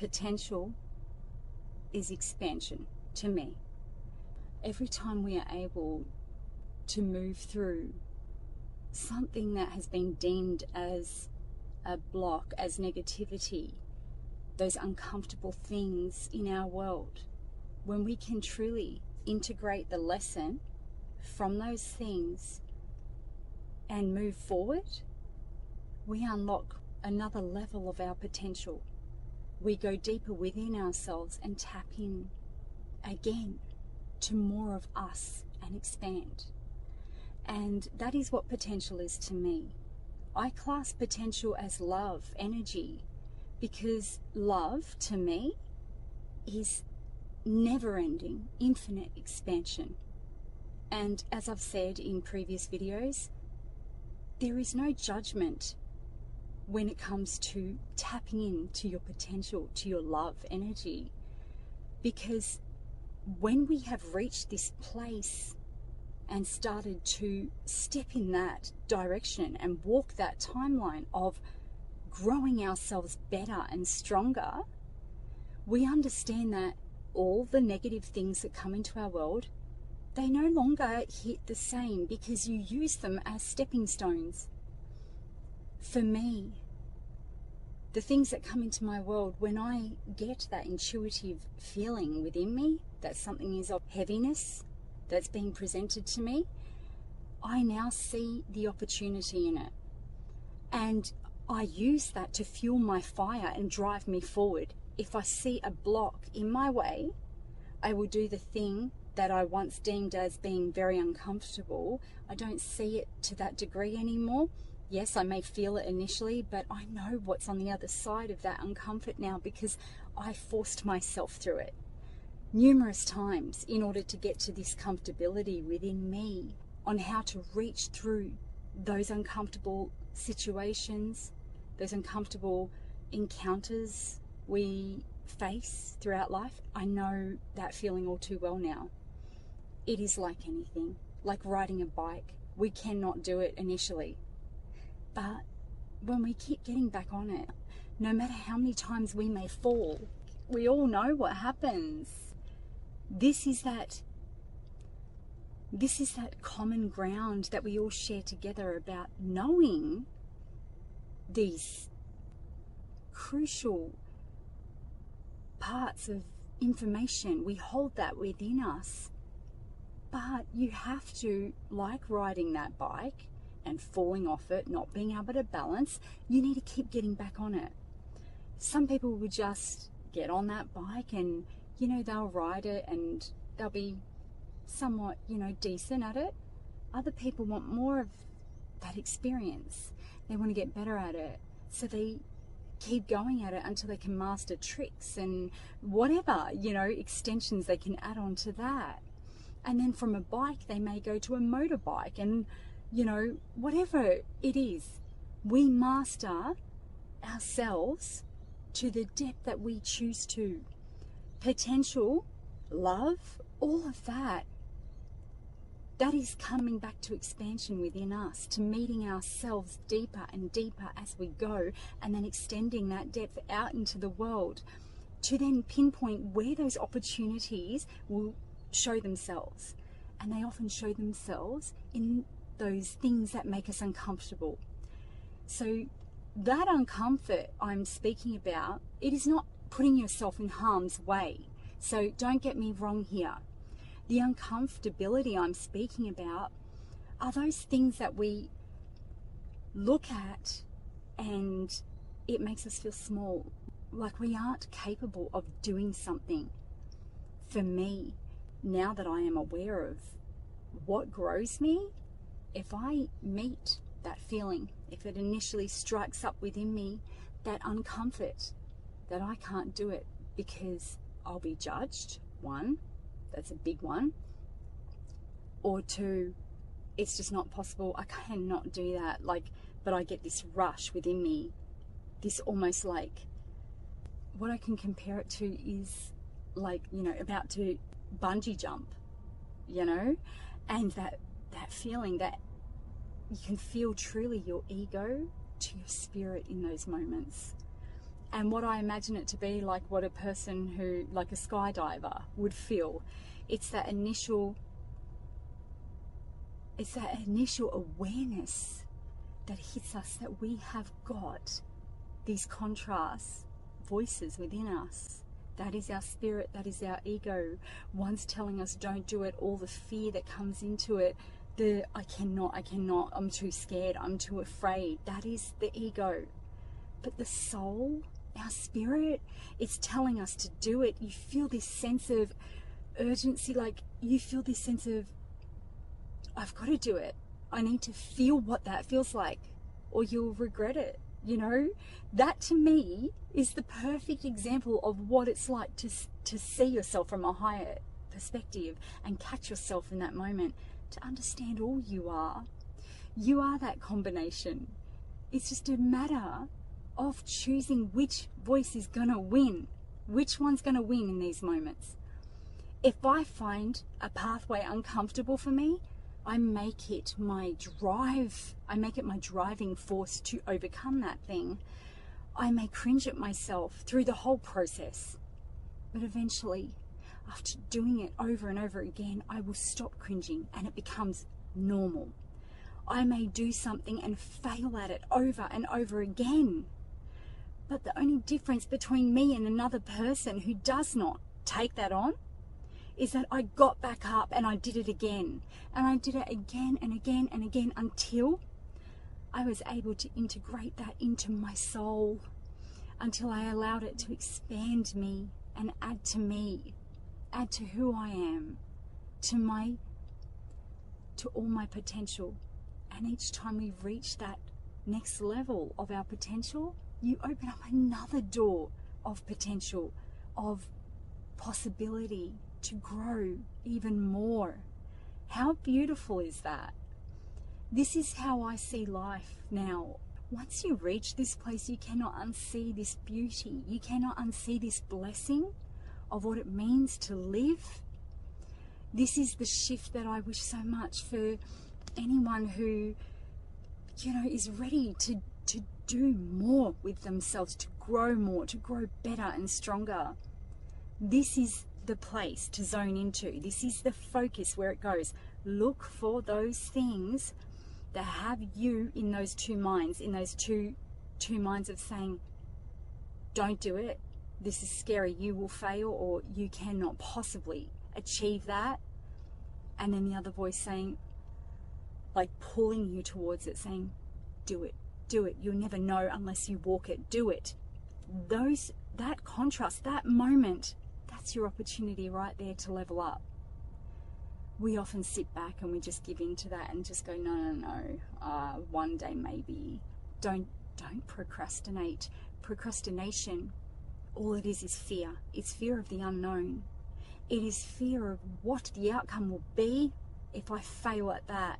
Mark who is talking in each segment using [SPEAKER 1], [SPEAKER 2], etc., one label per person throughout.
[SPEAKER 1] Potential is expansion to me. Every time we are able to move through something that has been deemed as a block, as negativity, those uncomfortable things in our world, when we can truly integrate the lesson from those things and move forward, we unlock another level of our potential. We go deeper within ourselves and tap in again to more of us and expand. And that is what potential is to me. I class potential as love, energy, because love to me is never-ending, infinite expansion. And as I've said in previous videos, there is no judgment when it comes to tapping into your potential, to your love energy, because when we have reached this place and started to step in that direction and walk that timeline of growing ourselves better and stronger, we understand that all the negative things that come into our world, they no longer hit the same because you use them as stepping stones. For me, the things that come into my world, when I get that intuitive feeling within me that something is of heaviness that's being presented to me, I now see the opportunity in it. And I use that to fuel my fire and drive me forward. If I see a block in my way, I will do the thing that I once deemed as being very uncomfortable. I don't see it to that degree anymore. Yes, I may feel it initially, but I know what's on the other side of that uncomfort now because I forced myself through it numerous times in order to get to this comfortability within me on how to reach through those uncomfortable situations, those uncomfortable encounters we face throughout life. I know that feeling all too well now. It is like anything, like riding a bike. We cannot do it initially. But when we keep getting back on it, no matter how many times we may fall, we all know what happens. This is that common ground that we all share together about knowing these crucial parts of information. We hold that within us. But you have to, like riding that bike and falling off it, not being able to balance, you need to keep getting back on it. Some people will just get on that bike and, you know, they'll ride it and they'll be somewhat, you know, decent at it. Other people want more of that experience. They want to get better at it. So they keep going at it until they can master tricks and whatever, you know, extensions they can add on to that. And then from a bike, they may go to a motorbike and, you know, whatever it is, we master ourselves to the depth that we choose to. Potential, love, all of that, that is coming back to expansion within us, to meeting ourselves deeper and deeper as we go, and then extending that depth out into the world to then pinpoint where those opportunities will show themselves. And they often show themselves in those things that make us uncomfortable. So that uncomfort I'm speaking about, it is not putting yourself in harm's way. So don't get me wrong here. The uncomfortability I'm speaking about are those things that we look at and it makes us feel small, like we aren't capable of doing something. For me, now that I am aware of what grows me, if I meet that feeling, if it initially strikes up within me, that uncomfort, that I can't do it because I'll be judged, one, that's a big one, or two, it's just not possible, I cannot do that, but I get this rush within me, this almost like, what I can compare it to is like, you know, about to bungee jump, you know, and that feeling that you can feel truly your ego to your spirit in those moments. And what I imagine it to be like what a person who, like a skydiver, would feel. It's that initial awareness that hits us that we have got these contrast voices within us. That is our spirit, that is our ego. One's telling us don't do it, all the fear that comes into it, I cannot, I'm too scared, I'm too afraid. That is the ego. But the soul, our spirit, it's telling us to do it. You feel this sense of urgency, like you feel this sense of, I've got to do it. I need to feel what that feels like, or you'll regret it. You know, that to me is the perfect example of what it's like to see yourself from a higher perspective and catch yourself in that moment, to understand all you are. You are that combination. It's just a matter of choosing which voice is going to win. Which one's going to win in these moments? If I find a pathway uncomfortable for me, I make it my drive. I make it my driving force to overcome that thing. I may cringe at myself through the whole process, but eventually, after doing it over and over again, I will stop cringing and it becomes normal. I may do something and fail at it over and over again, but the only difference between me and another person who does not take that on is that I got back up and I did it again. And I did it again and again and again until I was able to integrate that into my soul, until I allowed it to expand me and add to who I am, to all my potential. And each time we reach that next level of our potential, you open up another door of potential, of possibility, to grow even more. How beautiful is that? This is how I see life now. Once you reach this place, you cannot unsee this beauty. You cannot unsee this blessing of what it means to live. This is the shift that I wish so much for anyone who, you know, is ready to do more with themselves, to grow more, to grow better and stronger. This is the place to zone into. This is the focus where it goes. Look for those things that have you in those two minds, in those two minds of saying, don't do it, this is scary, you will fail, or you cannot possibly achieve that. And then the other voice saying, like pulling you towards it, saying, do it, you'll never know unless you walk it, do it. That contrast, that moment, that's your opportunity right there to level up. We often sit back and we just give in to that and just go, no, one day maybe. Don't procrastinate. Procrastination, all it is fear. It's fear of the unknown. It is fear of what the outcome will be if I fail at that.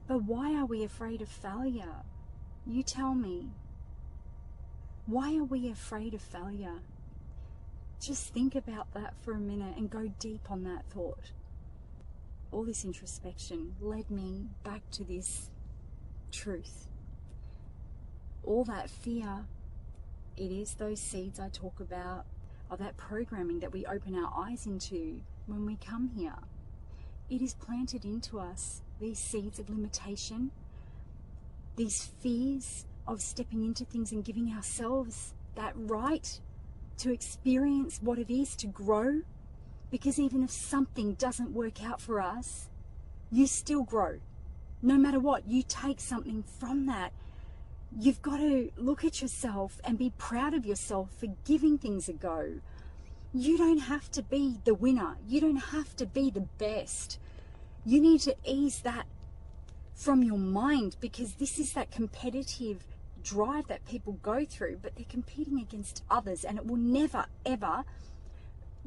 [SPEAKER 1] But why are we afraid of failure? You tell me. Why are we afraid of failure? Just think about that for a minute and go deep on that thought. All this introspection led me back to this truth. All that fear, it is those seeds I talk about, of that programming that we open our eyes into when we come here. It is planted into us, these seeds of limitation, these fears of stepping into things and giving ourselves that right to experience what it is to grow. Because even if something doesn't work out for us, you still grow. No matter what, you take something from that. You've got to look at yourself and be proud of yourself for giving things a go. You don't have to be the winner. You don't have to be the best. You need to ease that from your mind, because this is that competitive drive that people go through, but they're competing against others, and it will never, ever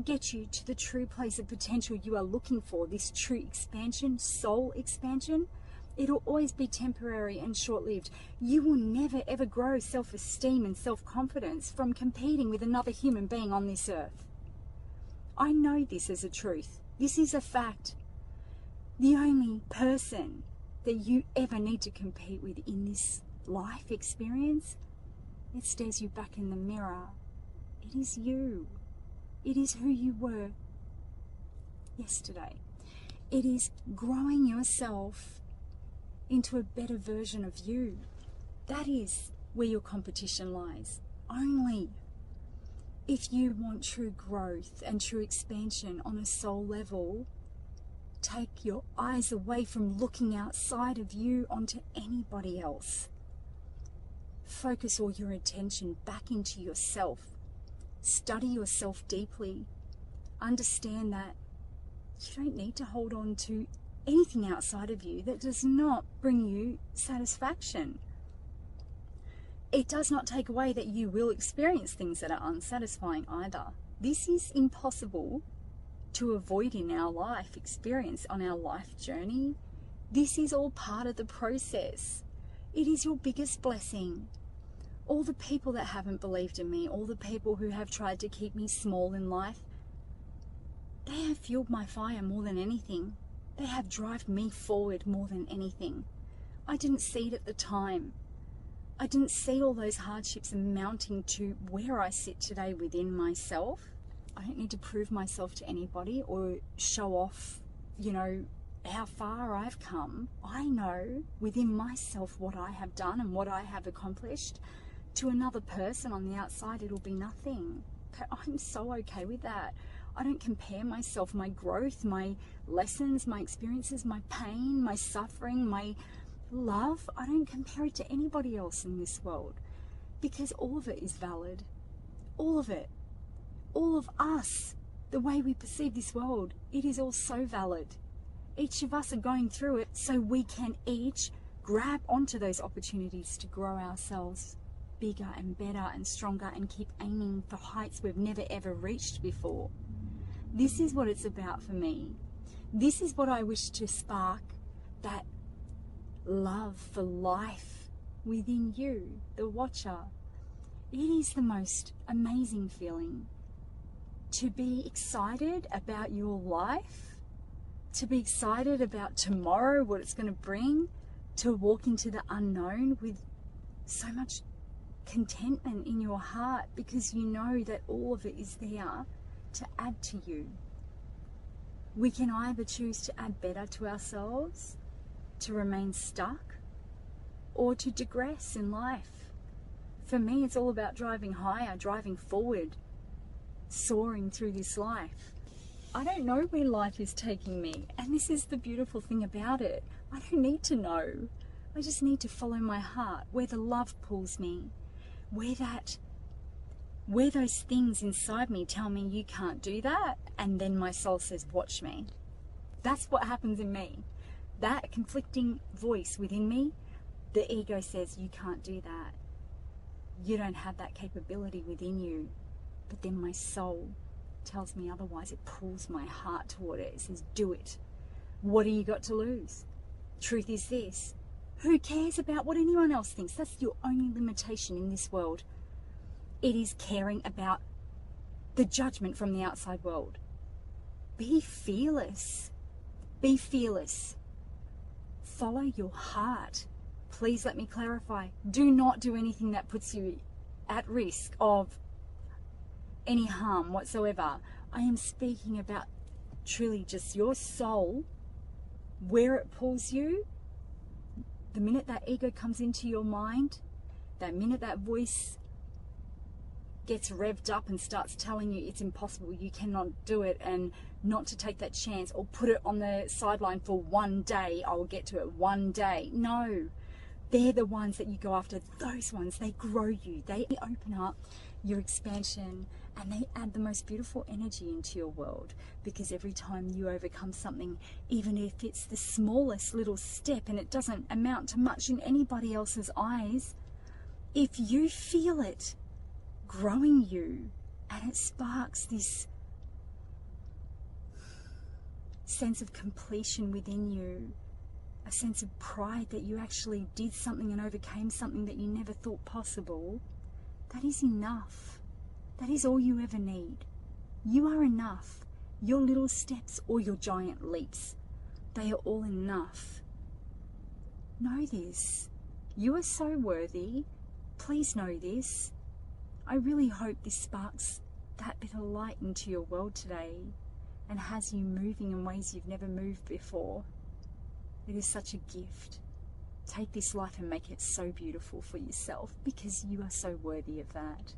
[SPEAKER 1] get you to the true place of potential you are looking for, this true expansion, soul expansion. It'll always be temporary and short-lived. You will never ever grow self-esteem and self-confidence from competing with another human being on this earth. I know this as a truth. This is a fact. The only person that you ever need to compete with in this life experience It stares you back in the mirror. It is you. It is who you were yesterday. It is growing yourself into a better version of you. That is where your competition lies. Only if you want true growth and true expansion on a soul level, take your eyes away from looking outside of you onto anybody else. Focus all your attention back into yourself. Study yourself deeply. Understand that you don't need to hold on to anything outside of you that does not bring you satisfaction. It does not take away that you will experience things that are unsatisfying either. This is impossible to avoid in our life experience, on our life journey. This is all part of the process. It is your biggest blessing. All the people that haven't believed in me, all the people who have tried to keep me small in life, they have fueled my fire more than anything. They have driven me forward more than anything. I didn't see it at the time. I didn't see all those hardships amounting to where I sit today within myself. I don't need to prove myself to anybody or show off, how far I've come. I know within myself what I have done and what I have accomplished. To another person on the outside, it'll be nothing. But I'm so okay with that. I don't compare myself, my growth, my lessons, my experiences, my pain, my suffering, my love. I don't compare it to anybody else in this world, because all of it is valid. All of it. All of us. The way we perceive this world, it is all so valid. Each of us are going through it so we can each grab onto those opportunities to grow ourselves bigger and better and stronger and keep aiming for heights we've never ever reached before. This is what it's about for me. This is what I wish to spark, that love for life within you, the watcher. It is the most amazing feeling to be excited about your life, to be excited about tomorrow, what it's going to bring, to walk into the unknown with so much contentment in your heart, because you know that all of it is there to add to you. We can either choose to add better to ourselves, to remain stuck, or to digress in life. For me, it's all about driving higher, driving forward, soaring through this life. I don't know where life is taking me, and this is the beautiful thing about it. I don't need to know. I just need to follow my heart, where the love pulls me, where those things inside me tell me you can't do that, and then my soul says, watch me. That's what happens in me. That conflicting voice within me, the ego says, you can't do that. You don't have that capability within you. But then my soul tells me otherwise. It pulls my heart toward it. It says, do it. What do you got to lose? Truth is this. Who cares about what anyone else thinks? That's your only limitation in this world. It is caring about the judgment from the outside world. Be fearless. Be fearless. Follow your heart. Please let me clarify. Do not do anything that puts you at risk of any harm whatsoever. I am speaking about truly just your soul, where it pulls you. The minute that ego comes into your mind, that minute that voice gets revved up and starts telling you it's impossible, you cannot do it, and not to take that chance, or put it on the sideline for one day, I will get to it one day. No, they're the ones that you go after. Those ones, they grow you, they open up your expansion, and they add the most beautiful energy into your world. Because every time you overcome something, even if it's the smallest little step and it doesn't amount to much in anybody else's eyes, if you feel it growing you, and it sparks this sense of completion within you, a sense of pride that you actually did something and overcame something that you never thought possible, that is enough. That is all you ever need. You are enough. Your little steps or your giant leaps, they are all enough. Know this. You are so worthy. please know this. I really hope this sparks that bit of light into your world today and has you moving in ways you've never moved before. It is such a gift. Take this life and make it so beautiful for yourself, because you are so worthy of that.